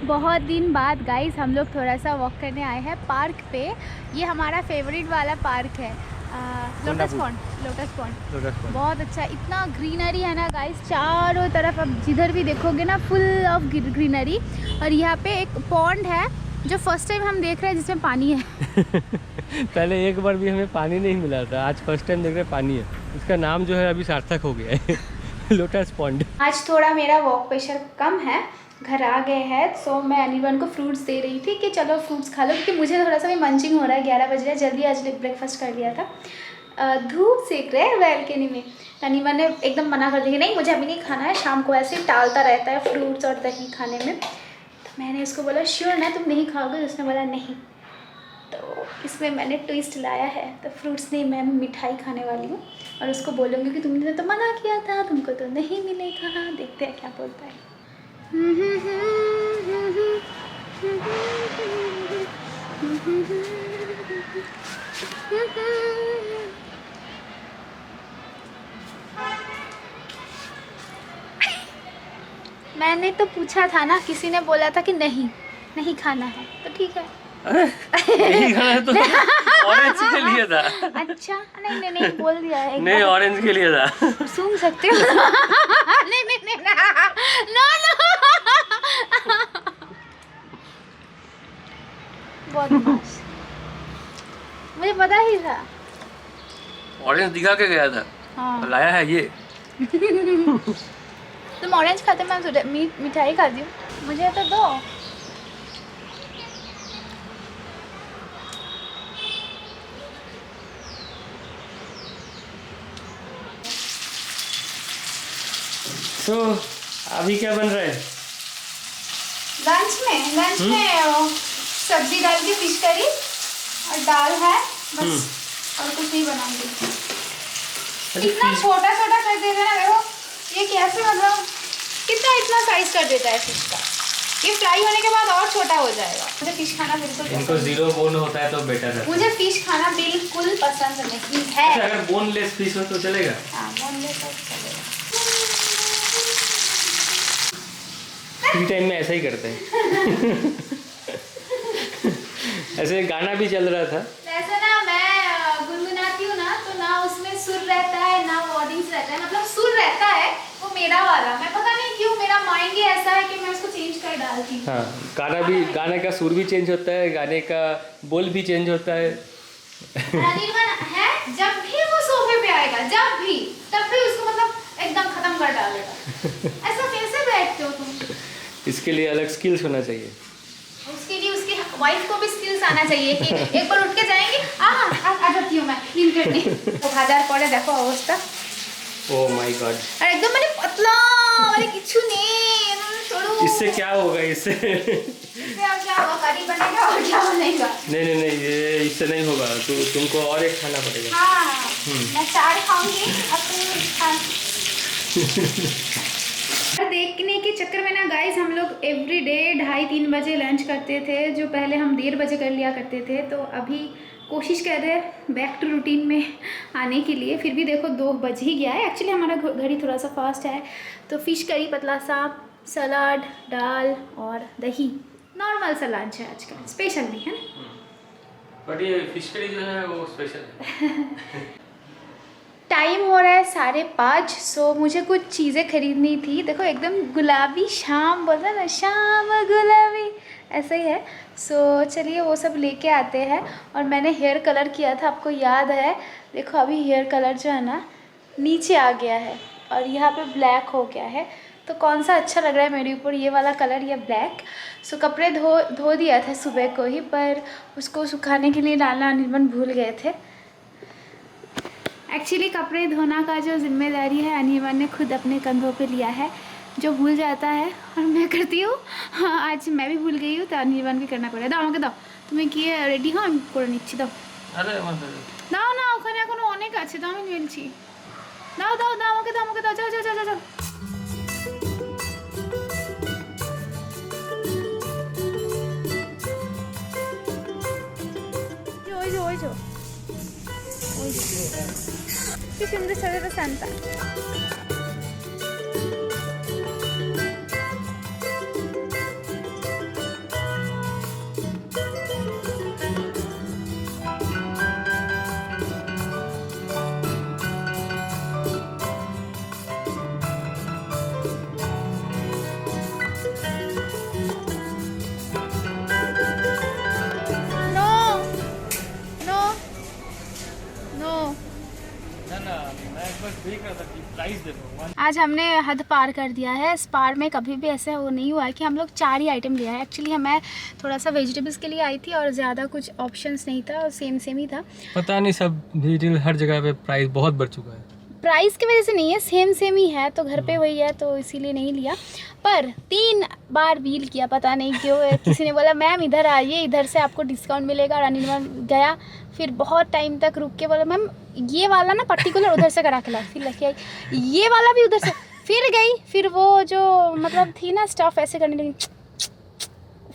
बहुत दिन बाद गाइस हम लोग थोड़ा सा वॉक करने आए हैं पार्क पे। ये हमारा फेवरेट वाला पार्क है, लोटस पॉन्ड। बहुत अच्छा, इतना ग्रीनरी है ना गाइस, चारों तरफ अब जिधर भी देखोगे ना फुल ऑफ ग्रीनरी। और यहाँ पे एक पॉन्ड है जो फर्स्ट टाइम हम देख रहे हैं जिसमें पानी है। पहले एक बार भी हमें पानी नहीं मिला था, आज फर्स्ट टाइम देख रहे हैं पानी है। इसका नाम जो है अभी सार्थक हो गया है लोटस पॉन्ड। आज थोड़ा मेरा वॉक प्रेशर कम है, घर आ गए हैं, सो मैं अनिर्बान को फ्रूट्स दे रही थी कि चलो फ्रूट्स खा लो, क्योंकि मुझे थोड़ा सा भी मंचिंग हो रहा है। 11 बज रहे हैं, जल्दी आज ब्रेकफास्ट कर लिया था। धूप सेक रहे हैं बैल्कनी में। अनिर्बान ने एकदम मना कर दिया, नहीं मुझे अभी नहीं खाना है, शाम को ऐसे टालता रहता है फ्रूट्स और दही खाने में। तो मैंने उसको बोला श्योर ना तुम नहीं खाओगे? तो उसने बोला नहीं। तो इसमें मैंने ट्विस्ट लाया है, तो फ्रूट्स नहीं, मैं मिठाई खाने वाली हूँ और उसको बोलूँगी कि तुमने तो मना किया था, तुमको तो नहीं मिलेगा। देखते हैं क्या बोलता है। मैंने तो पूछा था ना, किसी ने बोला था कि नहीं खाना है, तो ठीक है। नहीं खाना तो ऑरेंज के लिए था। अच्छा नहीं बोल दिया है। नहीं ऑरेंज के लिए था। सूंघ सकते हो? नहीं नो बहुत बदमाश, मुझे पता ही था। ऑरेंज दिखा के गया था। हाँ। लाया है ये। तुम ऑरेंज खाते, मैं मिठाई खाती हूँ, मुझे तो दो। तो अभी क्या बन रहा है? लंच में सब्जी डाल के फिश करी और दाल है बस, और कुछ नहीं बनाऊंगी। इतना छोटा कर देते ना, देखो ये कैसे, मतलब इतना साइज कर देता है फिश का। ये फ्राई होने के बाद और छोटा हो जाएगा। मुझे फिश खाना बिल्कुल इनको जीरो बोन होता है तो बेटर है। मुझे फिश खाना बिल्कुल पसंद नहीं है। अच्छा, अगर बोनलेस फिश हो तो चलेगा? हाँ बोनलेस तो चलेगा। फ्री टाइम में ऐसा ही करते हैं। ऐसे गाना भी चल रहा था। वैसे ना मैं गुनगुनाती हूँ ना, तो ना उसमें सुर रहता है ना वर्डिंग्स रहता है, मतलब सुर रहता है वो मेरा वाला। मैं पता नहीं क्यों, मेरा माइंड ही ऐसा है कि मैं उसको चेंज कर डालती हूँ। हाँ, गाने का सुर भी चेंज होता है, गाने का बोल भी चेंज होता है। अनिर्बान है, जब भी वो सोफे पे आएगा, तब भी उसको मतलब एकदम खत्म कर डालेगा। ऐसा कैसे बैठते हो तुम? इसके लिए अलग स्किल्स होना चाहिए। उसके लिए उसकी वाइफ को भी स्किल्स आना चाहिए कि एक बार उठ के जाएंगे, आ जाती हूँ मैं नींद करने। तो बाजार पड़े देखो अवस्था। Oh my God. और एकदम मैंने पतला वाले किच्छु नहीं, छोड़ो। इससे क्या होगा? इससे अब क्या होगा? करी बनेगा और क्या बनेगा? नहीं, ये इससे नहीं होगा। तुमको और एक खाना पड़ेगा। हाँ, मैं 4 खाऊंगी अपने। देखने के चक्कर में ना गाइस, हम लोग एवरी डे 2:30-3 बजे लंच करते थे, जो पहले हम 1:30 बजे कर लिया करते थे। तो अभी कोशिश कर रहे हैं बैक टू रूटीन में आने के लिए। फिर भी देखो 2 बज ही गया है। एक्चुअली हमारा घड़ी थोड़ा सा फास्ट है। तो फिश करी, पतला सा सलाद, दाल और दही, नॉर्मल सा लंच है आज का, स्पेशल नहीं है ना। बट ये फिश करी जो है वो स्पेशल है। टाइम हो रहा है 5:30, सो मुझे कुछ चीज़ें खरीदनी थी। देखो एकदम गुलाबी शाम, बोलते हैं ना शाम गुलाबी, ऐसा ही है। सो चलिए वो सब लेके आते हैं। और मैंने हेयर कलर किया था, आपको याद है? देखो अभी हेयर कलर जो है ना नीचे आ गया है और यहाँ पे ब्लैक हो गया है। तो कौन सा अच्छा लग रहा है मेरे ऊपर, ये वाला कलर या ब्लैक? सो कपड़े धो दिया था सुबह को ही, पर उसको सुखाने के लिए डालना अनिर्बान भूल गए थे। एक्चुअली कपड़े धोना का जो जिम्मेदारी है अनिर्बान ने खुद अपने कंधों पे लिया है, जो भूल जाता है और मैं करती हूँ। हाँ, आज मैं भी भूल गई हूँ, तो अनिर्बान भी करना पड़ेगा। दाओ दाओ, तुम्हें किए रेडी हो? আমি করে নিচ্ছি, দাও দাও না, ওখানে এখনো অনেক আছে, দাও আমি নিয়েছি। দাও আমাকে দাও, যাও। ওই যে কি সুন্দর ছোট সান্তা। प्राइस देखो। आज हमने हद पार कर दिया है। इस पार में कभी भी ऐसा वो नहीं हुआ है कि हम लोग 4 ही आइटम लिया है। एक्चुअली मैं थोड़ा सा वेजिटेबल्स के लिए आई थी और ज़्यादा कुछ ऑप्शंस नहीं था और सेम ही था। पता नहीं सब वेजिटेबल हर जगह पे प्राइस बहुत बढ़ चुका है। प्राइस की वजह से नहीं है, सेम ही है, तो घर पे वही है तो इसीलिए नहीं लिया। पर 3 बार व्हील किया, पता नहीं क्यों। किसी ने बोला मैम इधर आइए, इधर से आपको डिस्काउंट मिलेगा। और अनिल गया, फिर बहुत टाइम तक रुक के बोला मैम ये वाला ना पर्टिकुलर उधर से करा के ला। फिर लेके आई, ये वाला भी उधर से। फिर गई, फिर वो जो मतलब थी ना स्टफ ऐसे करने लगी।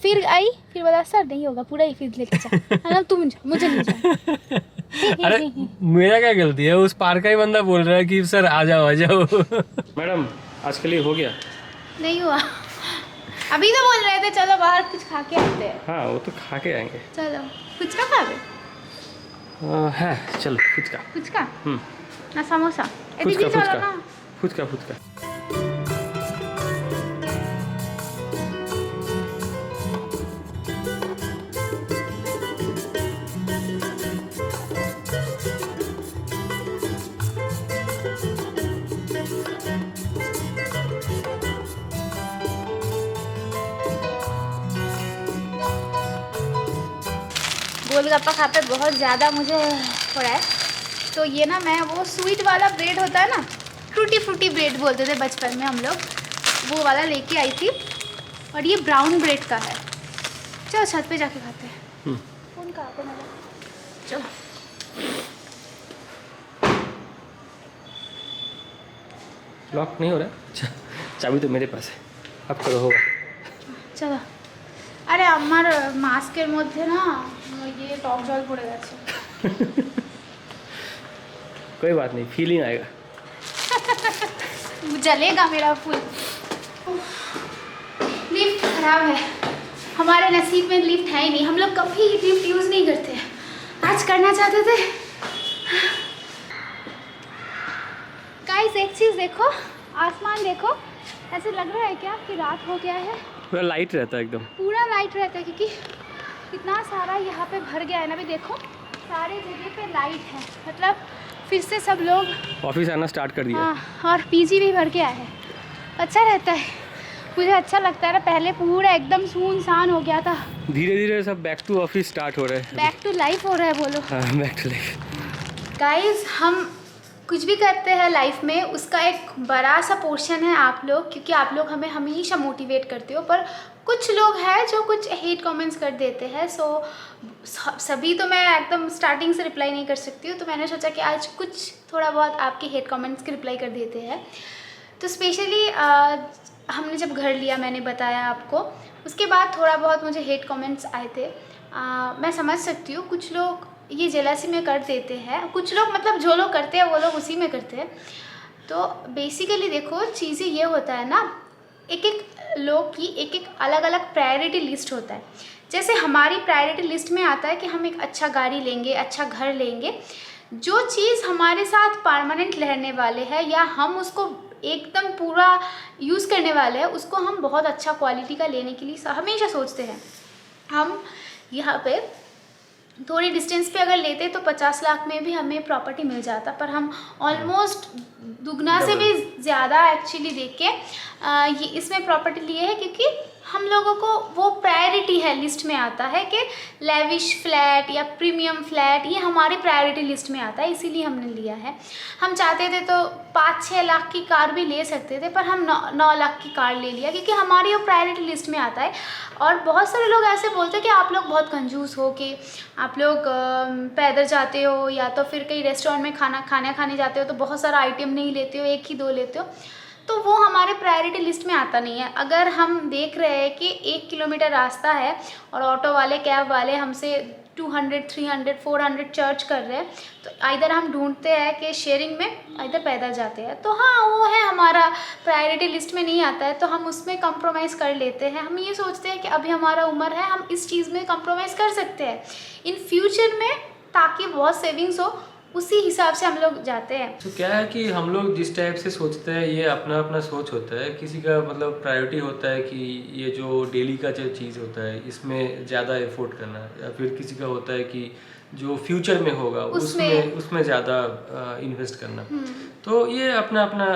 फिर आई, फिर बोला सर नहीं होगा पूरा ही, फिर लेके जा। मतलब तुम जा, मुझे नहीं जा। अरे मेरा क्या गलती है, उस पार का ही बंदा बोल रहा है कि सर आ जाओ मैडम आज के लिए हो गया? नहीं हुआ, अभी तो बोल रहे थे चलो बाहर कुछ खा के आते हैं। हाँ वो तो खा के आएंगे। चलो फुचका खा रहे? हाँ चलो फुचका। फुचका ना समोसा? फुचका चलो फुचका ना। फुचका फुचका। गोलगप्पा खाते बहुत ज़्यादा मुझे हो रहा है, तो ये ना मैं वो स्वीट वाला ब्रेड होता है ना, टूटी फ्रूटी ब्रेड बोलते थे बचपन में हम लोग, वो वाला लेके आई थी। और ये ब्राउन ब्रेड का है। चलो छत पे जाके खाते हैं। फोन कहाँ पे मेरा? चलो लॉक नहीं हो रहा? अच्छा चाबी तो मेरे पास है, अब करो होगा। चलो। अरे আমার মাস্কের মধ্যে না ये टॉक जल पड़े गए। कोई बात नहीं, फीलिंग आएगा। जलेगा मेरा फूल। लिफ्ट खराब है, हमारे नसीब में लिफ्ट है ही नहीं। हम लोग कभी लिफ्ट यूज़ नहीं करते, आज करना चाहते थे। गाइस एक चीज़ देखो, आसमान देखो, ऐसे लग रहा है क्या कि रात हो गया है? पूरा लाइट रहता है एकदम, पूरा लाइट रहता है क्योंकि इतना सारा यहाँ पे भर गया है ना। अभी देखो सारे जगह पे लाइट है, मतलब फिर से सब लोग ऑफिस आना स्टार्ट कर दिया। हाँ, और पीजी भी भर गया है। अच्छा रहता है, मुझे अच्छा लगता है ना। पहले पूरा एकदम सुनसान हो गया था, धीरे धीरे सब बैक टू ऑफिस स्टार्ट हो रहा है। बैक टू लाइफ हो रहा है बोलो। हाँ बैक टू लाइफ। गाइस हम कुछ भी करते हैं लाइफ में, उसका एक बड़ा सा पोर्शन है आप लोग, क्योंकि आप लोग हमें हमेशा मोटिवेट करते हो। पर कुछ लोग हैं जो कुछ हेट कमेंट्स कर देते हैं। सो सभी तो मैं एकदम स्टार्टिंग से रिप्लाई नहीं कर सकती हूँ, तो मैंने सोचा कि आज कुछ थोड़ा बहुत आपके हेट कमेंट्स की रिप्लाई कर देते हैं। तो स्पेशली हमने जब घर लिया, मैंने बताया आपको, उसके बाद थोड़ा बहुत मुझे हेट कमेंट्स आए थे। मैं समझ सकती हूँ, कुछ लोग ये जेलसी में कर देते हैं, कुछ लोग मतलब जो लोग करते हैं वो लोग उसी में करते हैं। तो बेसिकली देखो चीज़ें ये होता है ना, एक एक लोग की एक एक अलग अलग प्रायोरिटी लिस्ट होता है। जैसे हमारी प्रायोरिटी लिस्ट में आता है कि हम एक अच्छा गाड़ी लेंगे, अच्छा घर लेंगे। जो चीज़ हमारे साथ परमानेंट रहने वाले हैं या हम उसको एकदम पूरा यूज़ करने वाले हैं, उसको हम बहुत अच्छा क्वालिटी का लेने के लिए हमेशा सोचते हैं। हम यहाँ पे थोड़ी डिस्टेंस पे अगर लेते तो 50 लाख में भी हमें प्रॉपर्टी मिल जाता, पर हम ऑलमोस्ट दुगना से भी ज़्यादा एक्चुअली देख के ये इसमें प्रॉपर्टी लिए है, क्योंकि हम लोगों को वो प्रायोरिटी है, लिस्ट में आता है कि लेविश फ्लैट या प्रीमियम फ्लैट, ये हमारी प्रायोरिटी लिस्ट में आता है, इसीलिए हमने लिया है। हम चाहते थे तो 5-6 लाख की कार भी ले सकते थे, पर हम 9 लाख की कार ले लिया, क्योंकि हमारी वो प्रायोरिटी लिस्ट में आता है। और बहुत सारे लोग ऐसे बोलते हैं कि आप लोग बहुत कंजूस हो, कि आप लोग पैदल जाते हो या तो फिर कहीं रेस्टोरेंट में खाना खाने जाते हो तो बहुत सारा आइटम नहीं लेते हो, एक ही 2 लेते हो। तो वो हमारे प्रायोरिटी लिस्ट में आता नहीं है। अगर हम देख रहे हैं कि 1 किलोमीटर रास्ता है और ऑटो वाले कैब वाले हमसे 200, 300, 400 चार्ज कर रहे हैं, तो इधर हम ढूंढते हैं कि शेयरिंग में, इधर पैदल जाते हैं। तो हाँ वो है, हमारा प्रायोरिटी लिस्ट में नहीं आता है, तो हम उसमें कंप्रोमाइज़ कर लेते हैं। हम ये सोचते हैं कि अभी हमारा उम्र है, हम इस चीज़ में कंप्रोमाइज़ कर सकते हैं इन फ्यूचर में, ताकि बहुत सेविंग्स हो, उसी हिसाब से हम लोग जाते हैं। तो क्या है कि हम लोग जिस टाइप से सोचते हैं, ये अपना अपना सोच होता है। किसी का मतलब प्रायोरिटी होता है कि ये जो डेली का जो चीज़ होता है इसमें ज़्यादा एफोर्ट करना, या फिर किसी का होता है कि जो फ्यूचर में होगा उसमें ज़्यादा इन्वेस्ट करना। तो ये अपना अपना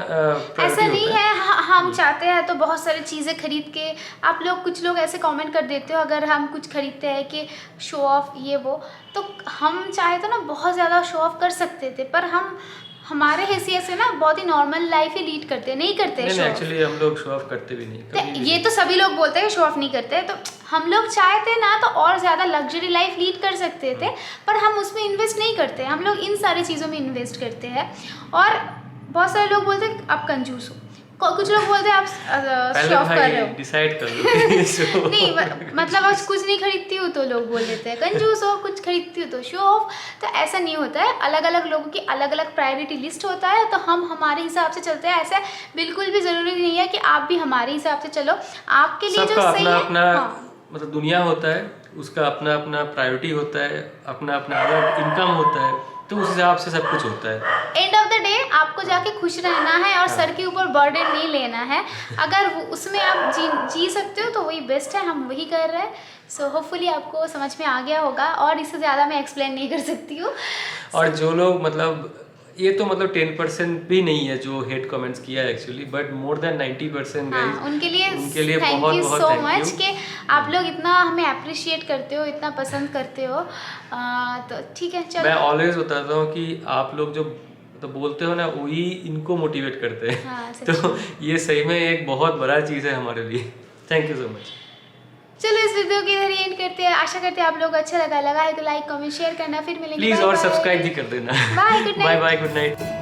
ऐसा नहीं है। हम चाहते हैं तो बहुत सारी चीज़ें खरीद के, आप लोग कुछ लोग ऐसे कमेंट कर देते हो अगर हम कुछ खरीदते हैं कि शो ऑफ ये वो, तो हम चाहे तो ना बहुत ज़्यादा शो ऑफ कर सकते थे, पर हम हमारे हैसियत से ना बहुत ही नॉर्मल लाइफ ही लीड करते नहीं करते। नहीं, एक्चुअली हम लोग शो ऑफ करते भी नहीं कभी भी। ये तो सभी लोग बोलते हैं कि शो ऑफ नहीं करते, तो हम लोग चाहते ना तो और ज़्यादा लग्जरी लाइफ लीड कर सकते थे, पर हम उसमें इन्वेस्ट नहीं करते। हम लोग इन सारी चीज़ों में इन्वेस्ट करते हैं। और बहुत सारे लोग बोलते हैं आप कंजूस हो, कुछ लोग बोलते हैं आप शो ऑफ कर रहे हो। डिसाइड कर लो। नहीं मतलब आज कुछ नहीं खरीदती हूँ तो लोग बोल देते हैं कंजूस हो, कुछ खरीदती हूँ तो शो ऑफ। तो ऐसा नहीं होता है, अलग अलग लोगों की अलग अलग प्रायोरिटी लिस्ट होता है, तो हम हमारे हिसाब से चलते हैं। ऐसा बिल्कुल भी ज़रूरी नहीं है कि आप भी हमारे हिसाब से चलो। आपके लिए जो सही है, अपना मतलब दुनिया होता है, उसका अपना अपना प्रायोरिटी होता है, अपना अपना अलग इनकम होता है, तो उस हिसाब से सब कुछ होता है। एंड ऑफ द डे आपको जाके खुश रहना है और सर के ऊपर बर्डन नहीं लेना है। अगर उसमें आप जी सकते हो तो वही बेस्ट है, हम वही कर रहे हैं। सो होपफुली आपको समझ में आ गया होगा, और इससे ज़्यादा मैं एक्सप्लेन नहीं कर सकती हूँ। और जो लोग मतलब ये तो मतलब 10% भी नहीं है जो हेट कमेंट्स किया है actually, but more than 90% guys, उनके लिए थैंक यू सो मच कि आप लोग इतना हमें अप्रिशिएट करते हो, इतना पसंद करते हो। तो ठीक है, चलो। मैं ऑलवेज बताता हूँ कि आप लोग जो तो बोलते हो ना, वही इनको मोटिवेट करते हैं। हाँ, तो ये सही में एक बहुत बड़ा चीज़ है हमारे लिए। Thank you so much. चलो इस वीडियो की इधर ही एंड करते हैं। आशा करते हैं आप लोग अच्छा लगा है तो लाइक कमेंट शेयर करना। फिर मिलेंगे, प्लीज़ और सब्सक्राइब भी कर देना। Bye, good night. Bye good night.